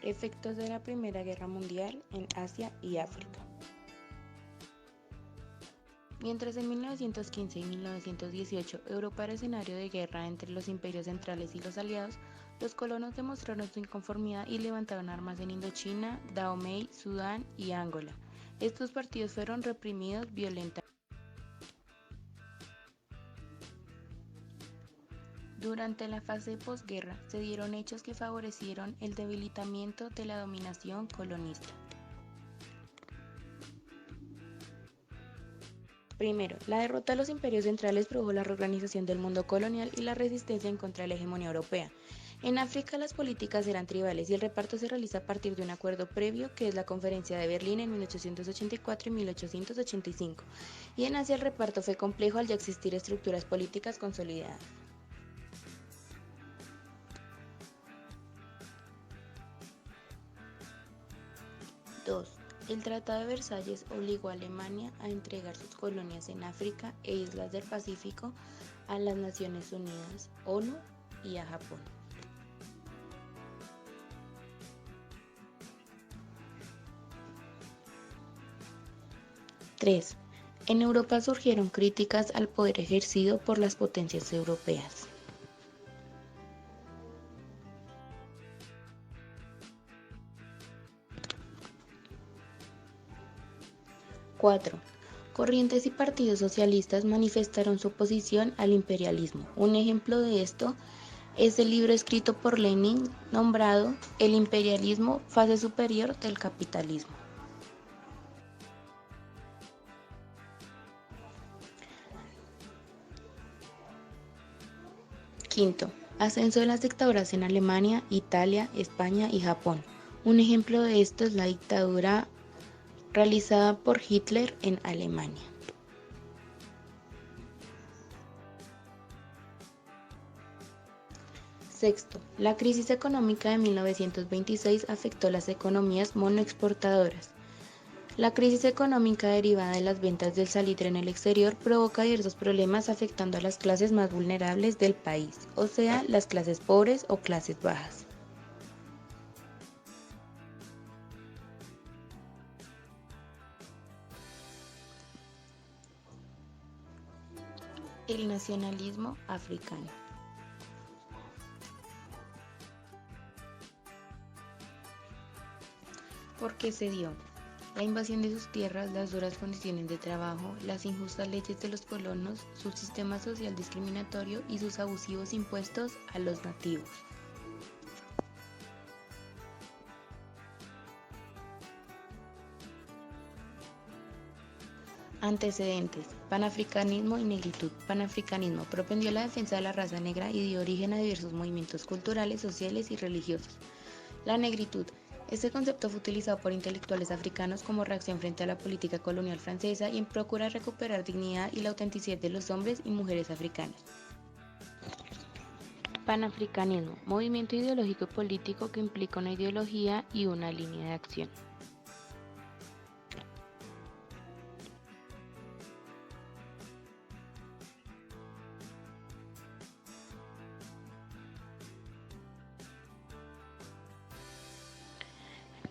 Efectos de la Primera Guerra Mundial en Asia y África. Mientras en 1915 y 1918 Europa era escenario de guerra entre los imperios centrales y los aliados, los colonos demostraron su inconformidad y levantaron armas en Indochina, Dahomey, Sudán y Angola. Estos partidos fueron reprimidos violentamente. Durante la fase posguerra se dieron hechos que favorecieron el debilitamiento de la dominación colonista. Primero, la derrota de los imperios centrales produjo la reorganización del mundo colonial y la resistencia en contra de la hegemonía europea. En África las políticas eran tribales y el reparto se realiza a partir de un acuerdo previo que es la Conferencia de Berlín en 1884 y 1885. Y en Asia el reparto fue complejo al ya existir estructuras políticas consolidadas. 2. El Tratado de Versalles obligó a Alemania a entregar sus colonias en África e islas del Pacífico a las Naciones Unidas, ONU y a Japón. 3. En Europa surgieron críticas al poder ejercido por las potencias europeas. 4. Corrientes y partidos socialistas manifestaron su oposición al imperialismo. Un ejemplo de esto es el libro escrito por Lenin nombrado El imperialismo, fase superior del capitalismo. 5. Ascenso de las dictaduras en Alemania, Italia, España y Japón. Un ejemplo de esto es la dictadura realizada por Hitler en Alemania. 6. La crisis económica de 1926 afectó las economías monoexportadoras. La crisis económica derivada de las ventas del salitre en el exterior provoca diversos problemas afectando a las clases más vulnerables del país, o sea, las clases pobres o clases bajas. El nacionalismo africano. ¿Por qué se dio? La invasión de sus tierras, las duras condiciones de trabajo, las injustas leyes de los colonos, su sistema social discriminatorio y sus abusivos impuestos a los nativos. Antecedentes: panafricanismo y negritud. Panafricanismo propendió a la defensa de la raza negra y dio origen a diversos movimientos culturales, sociales y religiosos. La negritud. Este concepto fue utilizado por intelectuales africanos como reacción frente a la política colonial francesa y en procura de recuperar dignidad y la autenticidad de los hombres y mujeres africanos. Panafricanismo, movimiento ideológico y político que implica una ideología y una línea de acción.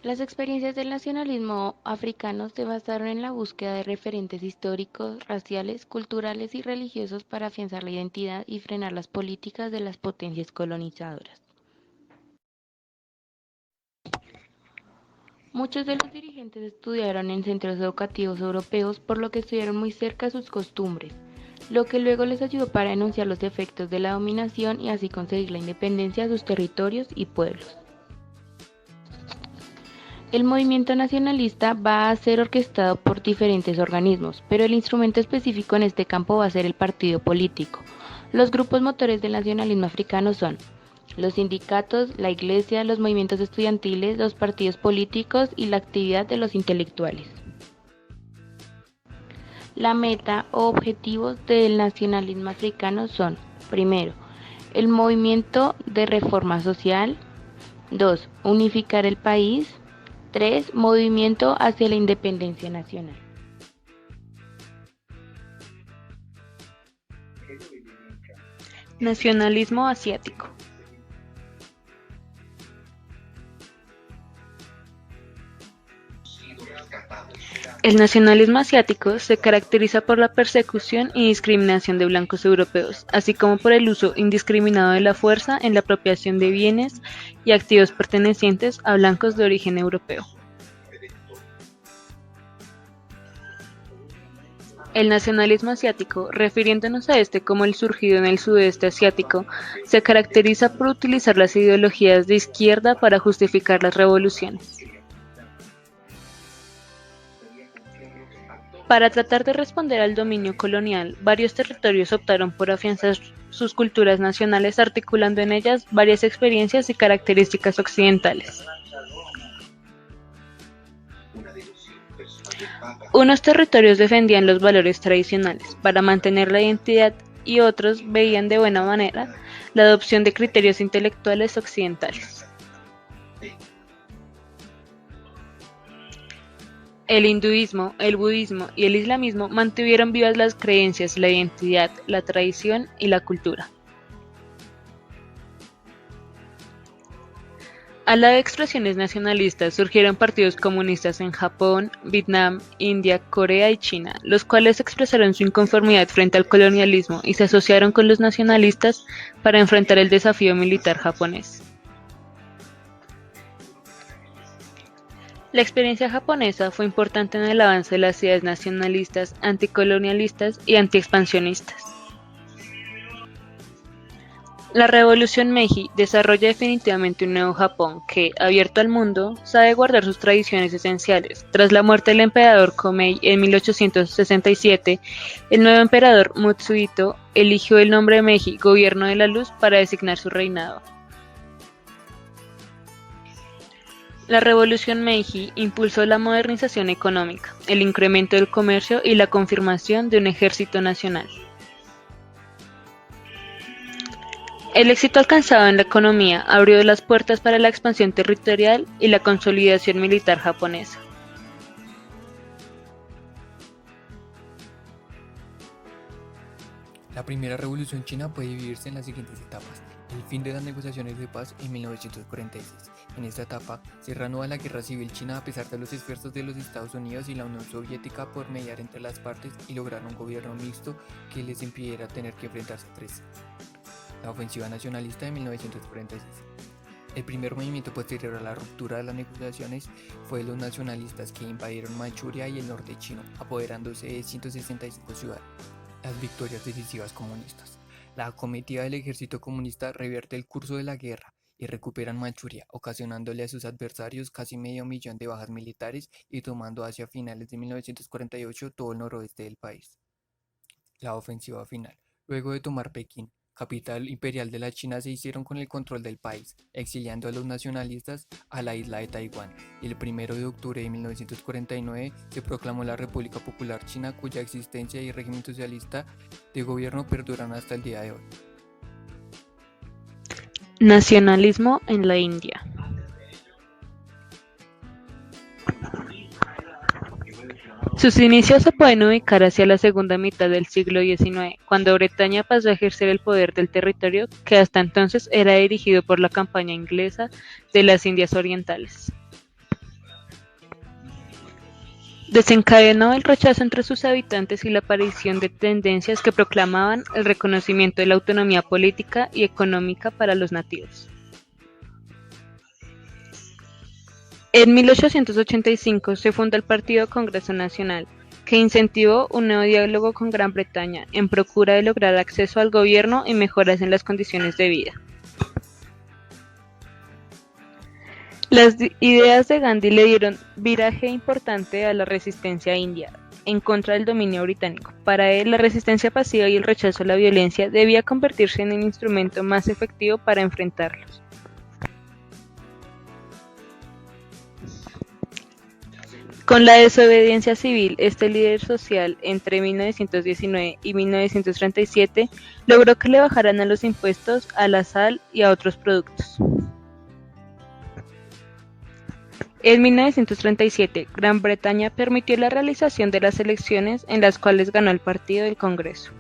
Las experiencias del nacionalismo africano se basaron en la búsqueda de referentes históricos, raciales, culturales y religiosos para afianzar la identidad y frenar las políticas de las potencias colonizadoras. Muchos de los dirigentes estudiaron en centros educativos europeos, por lo que estuvieron muy cerca de sus costumbres, lo que luego les ayudó para denunciar los efectos de la dominación y así conseguir la independencia de sus territorios y pueblos. El movimiento nacionalista va a ser orquestado por diferentes organismos, pero el instrumento específico en este campo va a ser el partido político. Los grupos motores del nacionalismo africano son los sindicatos, la iglesia, los movimientos estudiantiles, los partidos políticos y la actividad de los intelectuales. La meta o objetivos del nacionalismo africano son: primero, el movimiento de reforma social; 2. Unificar el país; 3. Movimiento hacia la independencia nacional. Nacionalismo asiático. El nacionalismo asiático se caracteriza por la persecución y discriminación de blancos europeos, así como por el uso indiscriminado de la fuerza en la apropiación de bienes y activos pertenecientes a blancos de origen europeo. El nacionalismo asiático, refiriéndonos a este como el surgido en el sudeste asiático, se caracteriza por utilizar las ideologías de izquierda para justificar las revoluciones. Para tratar de responder al dominio colonial, varios territorios optaron por afianzar sus culturas nacionales articulando en ellas varias experiencias y características occidentales. Unos territorios defendían los valores tradicionales para mantener la identidad y otros veían de buena manera la adopción de criterios intelectuales occidentales. El hinduismo, el budismo y el islamismo mantuvieron vivas las creencias, la identidad, la tradición y la cultura. Al lado de expresiones nacionalistas surgieron partidos comunistas en Japón, Vietnam, India, Corea y China, los cuales expresaron su inconformidad frente al colonialismo y se asociaron con los nacionalistas para enfrentar el desafío militar japonés. La experiencia japonesa fue importante en el avance de las ideas nacionalistas, anticolonialistas y antiexpansionistas. La Revolución Meiji desarrolla definitivamente un nuevo Japón que, abierto al mundo, sabe guardar sus tradiciones esenciales. Tras la muerte del emperador Komei en 1867, el nuevo emperador Mutsuhito eligió el nombre Meiji, Gobierno de la Luz, para designar su reinado. La Revolución Meiji impulsó la modernización económica, el incremento del comercio y la confirmación de un ejército nacional. El éxito alcanzado en la economía abrió las puertas para la expansión territorial y la consolidación militar japonesa. La primera revolución china puede dividirse en las siguientes etapas. El fin de las negociaciones de paz en 1946. En esta etapa se reanuda la guerra civil china a pesar de los esfuerzos de los Estados Unidos y la Unión Soviética por mediar entre las partes y lograr un gobierno mixto que les impidiera tener que enfrentarse entre sí. La ofensiva nacionalista de 1946. El primer movimiento posterior a la ruptura de las negociaciones fue de los nacionalistas que invadieron Manchuria y el norte chino, apoderándose de 165 ciudades. Las victorias decisivas comunistas. La comitiva del ejército comunista revierte el curso de la guerra y recuperan Manchuria, ocasionándole a sus adversarios casi 500.000 de bajas militares y tomando hacia finales de 1948 todo el noroeste del país. La ofensiva final. Luego de tomar Pekín, capital imperial de la China, se hicieron con el control del país, exiliando a los nacionalistas a la isla de Taiwán, y el 1 de octubre de 1949 se proclamó la República Popular China, cuya existencia y régimen socialista de gobierno perduran hasta el día de hoy. Nacionalismo en la India. Sus inicios se pueden ubicar hacia la segunda mitad del siglo XIX, cuando Bretaña pasó a ejercer el poder del territorio que hasta entonces era dirigido por la Compañía Inglesa de las Indias Orientales. Desencadenó el rechazo entre sus habitantes y la aparición de tendencias que proclamaban el reconocimiento de la autonomía política y económica para los nativos. En 1885 se funda el Partido Congreso Nacional, que incentivó un nuevo diálogo con Gran Bretaña en procura de lograr acceso al gobierno y mejoras en las condiciones de vida. Las ideas de Gandhi le dieron viraje importante a la resistencia india en contra del dominio británico. Para él, la resistencia pasiva y el rechazo a la violencia debía convertirse en un instrumento más efectivo para enfrentarlos. Con la desobediencia civil, este líder social, entre 1919 y 1937, logró que le bajaran a los impuestos a la sal y a otros productos. En 1937, Gran Bretaña permitió la realización de las elecciones en las cuales ganó el Partido del Congreso.